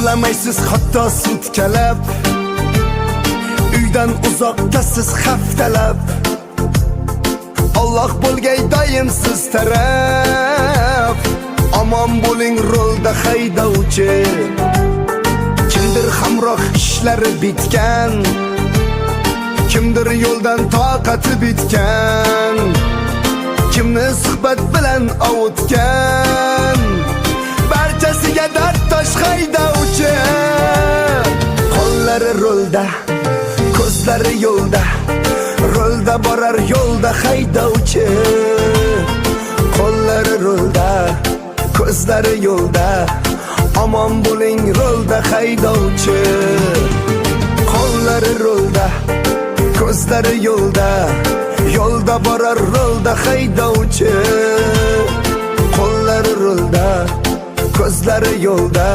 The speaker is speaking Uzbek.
Uxlamaysiz hatto sutkalab, uydan uzoqdasiz haftalab. Alloh bo'lgay doim siz taraf. Omon bo'ling rolda haydovchi. Kimdir hamroh ishlari bitgan, kimdir yo'ldan toqati bitgan, kimni suhbat bilan ovutgan. Barchasiga dard tosh haydovchi. Qo'llari rolda, ko'zlari yo'lda, rolda borar yo'lda haydovchi. Qo'llari rolda, ko'zlari yo'lda, omon bo'ling rolda haydovchi. Qo'llari rolda, ko'zlari yo'lda, yo'lda borar rolda haydovchi. Qo'llari rolda, ko'zlari yo'lda,